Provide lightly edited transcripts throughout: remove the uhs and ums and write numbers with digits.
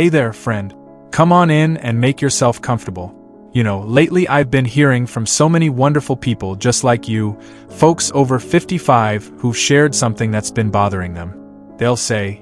Hey there, friend. Come on in and make yourself comfortable. Lately I've been hearing from so many wonderful people just like you, folks over 55 who've shared something that's been bothering them. They'll say,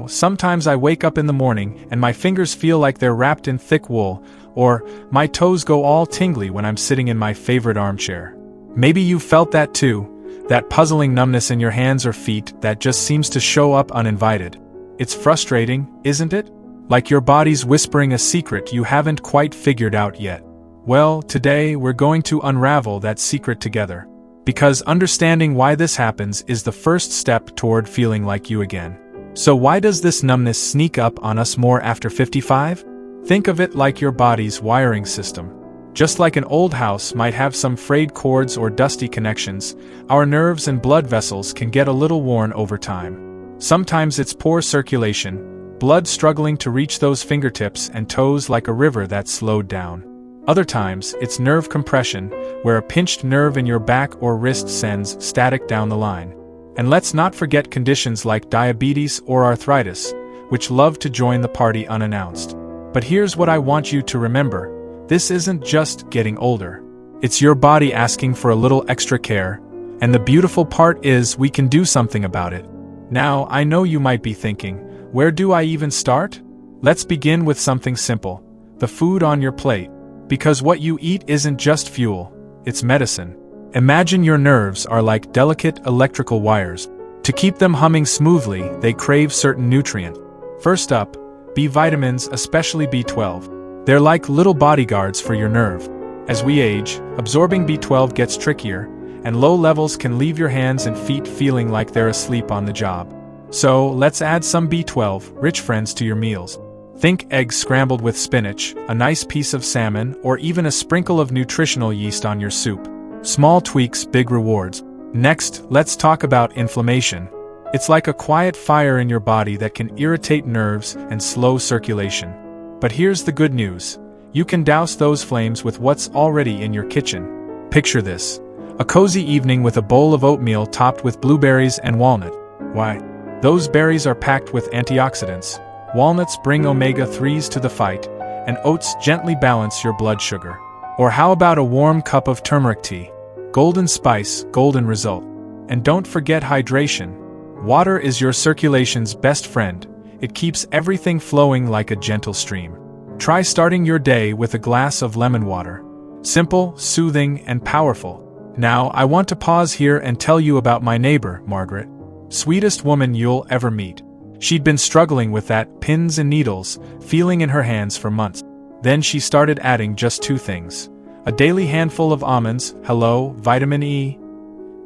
sometimes I wake up in the morning and my fingers feel like they're wrapped in thick wool, or my toes go all tingly when I'm sitting in my favorite armchair. Maybe you've felt that too, that puzzling numbness in your hands or feet that just seems to show up uninvited. It's frustrating, isn't it? Like your body's whispering a secret you haven't quite figured out yet. Well, today we're going to unravel that secret together. Because understanding why this happens is the first step toward feeling like you again. So why does this numbness sneak up on us more after 55? Think of it like your body's wiring system. Just like an old house might have some frayed cords or dusty connections, our nerves and blood vessels can get a little worn over time. Sometimes it's poor circulation, blood struggling to reach those fingertips and toes like a river that's slowed down. Other times, it's nerve compression, where a pinched nerve in your back or wrist sends static down the line. And let's not forget conditions like diabetes or arthritis, which love to join the party unannounced. But here's what I want you to remember. This isn't just getting older. It's your body asking for a little extra care, and the beautiful part is we can do something about it. Now, I know you might be thinking, where do I even start? Let's begin with something simple, the food on your plate. Because what you eat isn't just fuel, it's medicine. Imagine your nerves are like delicate electrical wires. To keep them humming smoothly, they crave certain nutrients. First up, B vitamins, especially B12. They're like little bodyguards for your nerve. As we age, absorbing B12 gets trickier, and low levels can leave your hands and feet feeling like they're asleep on the job. So, let's add some B12-rich friends to your meals. Think eggs scrambled with spinach, a nice piece of salmon, or even a sprinkle of nutritional yeast on your soup. Small tweaks, big rewards. Next, let's talk about inflammation. It's like a quiet fire in your body that can irritate nerves and slow circulation. But here's the good news. You can douse those flames with what's already in your kitchen. Picture this. A cozy evening with a bowl of oatmeal topped with blueberries and walnut. Why? Those berries are packed with antioxidants. Walnuts bring omega-3s to the fight, and oats gently balance your blood sugar. Or how about a warm cup of turmeric tea? Golden spice, golden result. And don't forget hydration. Water is your circulation's best friend. It keeps everything flowing like a gentle stream. Try starting your day with a glass of lemon water. Simple, soothing, and powerful. Now, I want to pause here and tell you about my neighbor, Margaret. Sweetest woman you'll ever meet. She'd been struggling with that pins and needles feeling in her hands for months. Then she started adding just 2 things. A daily handful of almonds, vitamin E,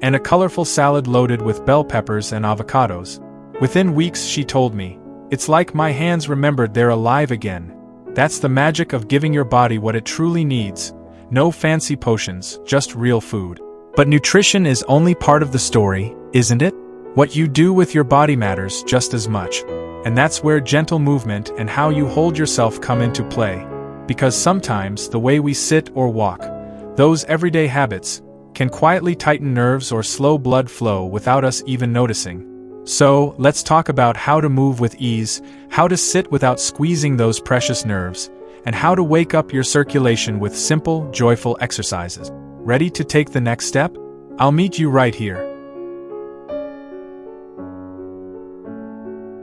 and a colorful salad loaded with bell peppers and avocados. Within weeks, she told me, "It's like my hands remembered they're alive again." That's the magic of giving your body what it truly needs. No fancy potions, just real food. But nutrition is only part of the story, isn't it? What you do with your body matters just as much. And that's where gentle movement and how you hold yourself come into play. Because sometimes the way we sit or walk, those everyday habits, can quietly tighten nerves or slow blood flow without us even noticing. So, let's talk about how to move with ease, how to sit without squeezing those precious nerves, and how to wake up your circulation with simple, joyful exercises. Ready to take the next step? I'll meet you right here.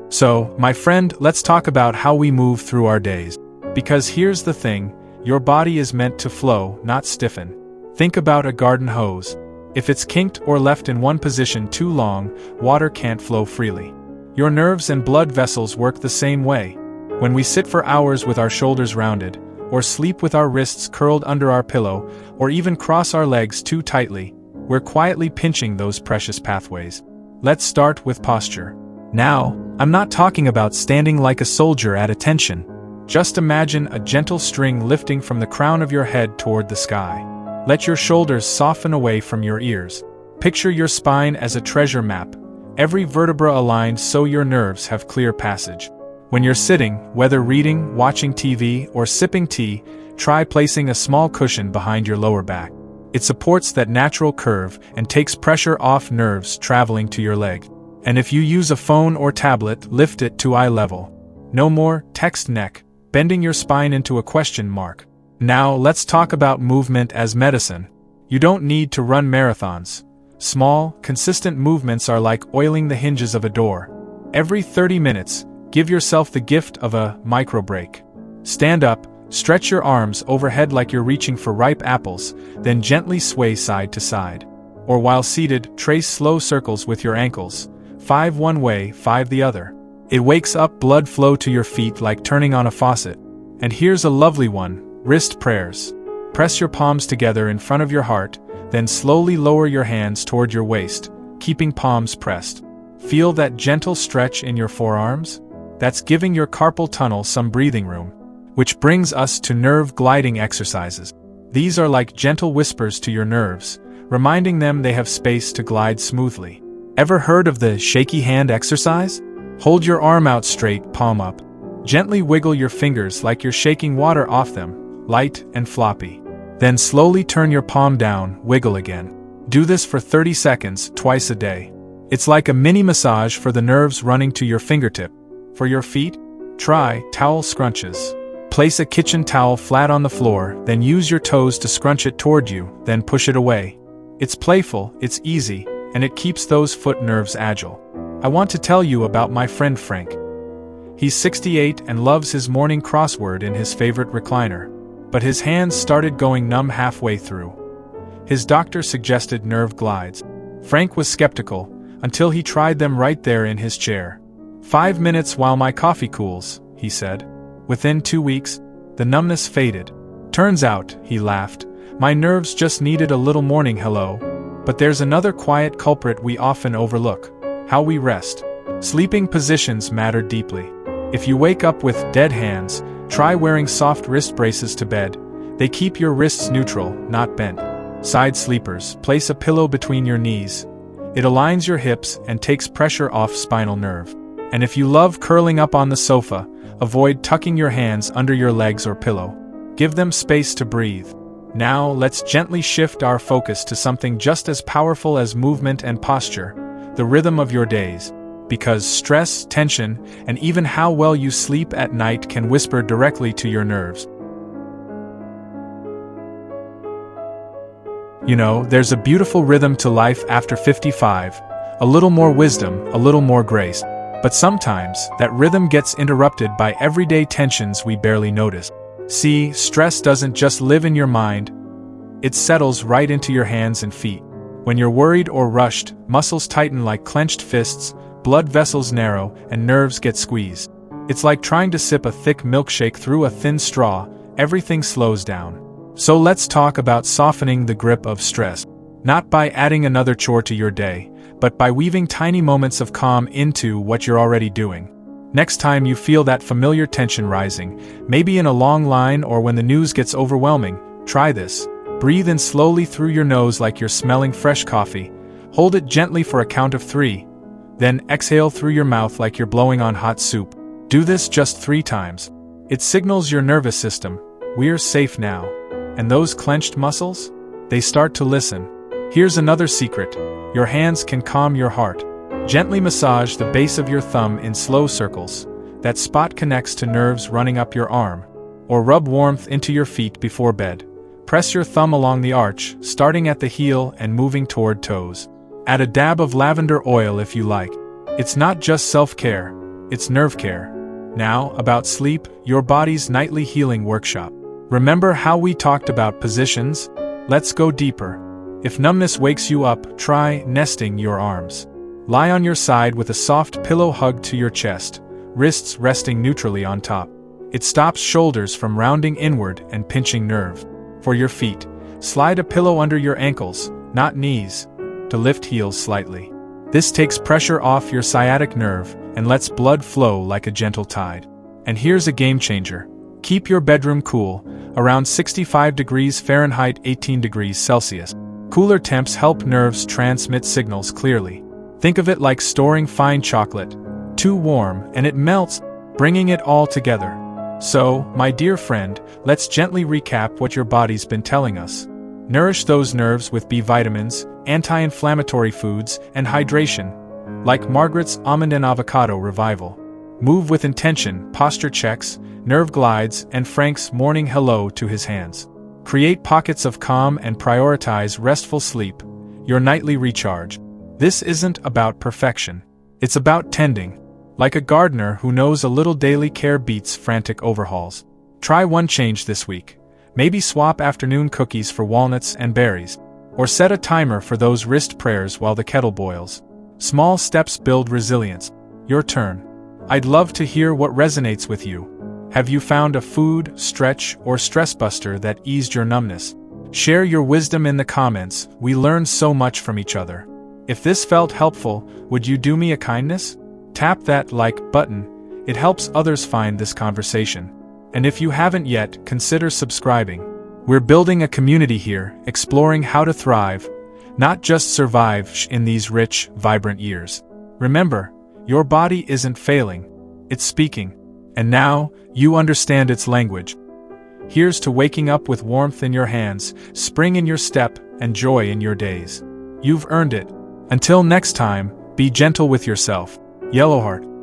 So, my friend, let's talk about how we move through our days. Because here's the thing, your body is meant to flow, not stiffen. Think about a garden hose. If it's kinked or left in one position too long, water can't flow freely. Your nerves and blood vessels work the same way. When we sit for hours with our shoulders rounded, or sleep with our wrists curled under our pillow, or even cross our legs too tightly, we're quietly pinching those precious pathways. Let's start with posture. Now, I'm not talking about standing like a soldier at attention. Just imagine a gentle string lifting from the crown of your head toward the sky. Let your shoulders soften away from your ears. Picture your spine as a treasure map, every vertebra aligned so your nerves have clear passage. When you're sitting, whether reading, watching TV, or sipping tea, try placing a small cushion behind your lower back. It supports that natural curve and takes pressure off nerves traveling to your leg. And if you use a phone or tablet, lift it to eye level. No more text neck, bending your spine into a question mark. Now let's talk about movement as medicine. You don't need to run marathons. Small, consistent movements are like oiling the hinges of a door. Every 30 minutes, give yourself the gift of a micro break. Stand up, stretch your arms overhead like you're reaching for ripe apples, then gently sway side to side. Or while seated, trace slow circles with your ankles, 5 one way, 5 the other. It wakes up blood flow to your feet like turning on a faucet. And here's a lovely one, wrist prayers. Press your palms together in front of your heart, then slowly lower your hands toward your waist, keeping palms pressed. Feel that gentle stretch in your forearms? That's giving your carpal tunnel some breathing room. Which brings us to nerve gliding exercises. These are like gentle whispers to your nerves, reminding them they have space to glide smoothly. Ever heard of the shaky hand exercise? Hold your arm out straight, palm up. Gently wiggle your fingers like you're shaking water off them, light and floppy. Then slowly turn your palm down, wiggle again. Do this for 30 seconds, twice a day. It's like a mini massage for the nerves running to your fingertip. For your feet, try towel scrunches. Place a kitchen towel flat on the floor, then use your toes to scrunch it toward you, then push it away. It's playful, it's easy, and it keeps those foot nerves agile. I want to tell you about my friend Frank. He's 68 and loves his morning crossword in his favorite recliner. But his hands started going numb halfway through. His doctor suggested nerve glides. Frank was skeptical, until he tried them right there in his chair. 5 minutes while my coffee cools, he said. Within 2 weeks, the numbness faded. Turns out, he laughed, my nerves just needed a little morning hello. But there's another quiet culprit we often overlook: how we rest. Sleeping positions matter deeply. If you wake up with dead hands, try wearing soft wrist braces to bed. They keep your wrists neutral, not bent. Side sleepers, place a pillow between your knees. It aligns your hips and takes pressure off spinal nerve. And if you love curling up on the sofa, avoid tucking your hands under your legs or pillow. Give them space to breathe. Now let's gently shift our focus to something just as powerful as movement and posture: the rhythm of your days. Because stress, tension, and even how well you sleep at night can whisper directly to your nerves. You know, there's a beautiful rhythm to life after 55, a little more wisdom, a little more grace. But sometimes, that rhythm gets interrupted by everyday tensions we barely notice. See, stress doesn't just live in your mind, it settles right into your hands and feet. When you're worried or rushed, muscles tighten like clenched fists, blood vessels narrow, and nerves get squeezed. It's like trying to sip a thick milkshake through a thin straw, everything slows down. So let's talk about softening the grip of stress. Not by adding another chore to your day, but by weaving tiny moments of calm into what you're already doing. Next time you feel that familiar tension rising, maybe in a long line or when the news gets overwhelming, try this. Breathe in slowly through your nose like you're smelling fresh coffee. Hold it gently for a count of 3. Then exhale through your mouth like you're blowing on hot soup. Do this just 3 times. It signals your nervous system, we're safe now. And those clenched muscles? They start to listen. Here's another secret. Your hands can calm your heart. Gently massage the base of your thumb in slow circles. That spot connects to nerves running up your arm. Or rub warmth into your feet before bed. Press your thumb along the arch, starting at the heel and moving toward toes. Add a dab of lavender oil if you like. It's not just self-care, it's nerve care. Now, about sleep, your body's nightly healing workshop. Remember how we talked about positions? Let's go deeper. If numbness wakes you up, try nesting your arms. Lie on your side with a soft pillow hugged to your chest, wrists resting neutrally on top. It stops shoulders from rounding inward and pinching nerve. For your feet, slide a pillow under your ankles, not knees, to lift heels slightly. This takes pressure off your sciatic nerve and lets blood flow like a gentle tide. And here's a game changer. Keep your bedroom cool, around 65 degrees Fahrenheit, 18 degrees Celsius. Cooler temps help nerves transmit signals clearly. Think of it like storing fine chocolate. Too warm and it melts, bringing it all together. So, my dear friend, let's gently recap what your body's been telling us. Nourish those nerves with B vitamins, anti-inflammatory foods, and hydration, like Margaret's Almond and Avocado Revival. Move with intention, posture checks, nerve glides, and Frank's morning hello to his hands. Create pockets of calm and prioritize restful sleep, your nightly recharge. This isn't about perfection. It's about tending. Like a gardener who knows a little daily care beats frantic overhauls. Try one change this week. Maybe swap afternoon cookies for walnuts and berries. Or set a timer for those wrist prayers while the kettle boils. Small steps build resilience. Your turn. I'd love to hear what resonates with you. Have you found a food, stretch, or stress buster that eased your numbness? Share your wisdom in the comments. We learn so much from each other. If this felt helpful, would you do me a kindness? Tap that like button. It helps others find this conversation. And if you haven't yet, consider subscribing. We're building a community here, exploring how to thrive, not just survive in these rich, vibrant years. Remember, your body isn't failing. It's speaking. And now, you understand its language. Here's to waking up with warmth in your hands, spring in your step, and joy in your days. You've earned it. Until next time, be gentle with yourself. Yellowheart.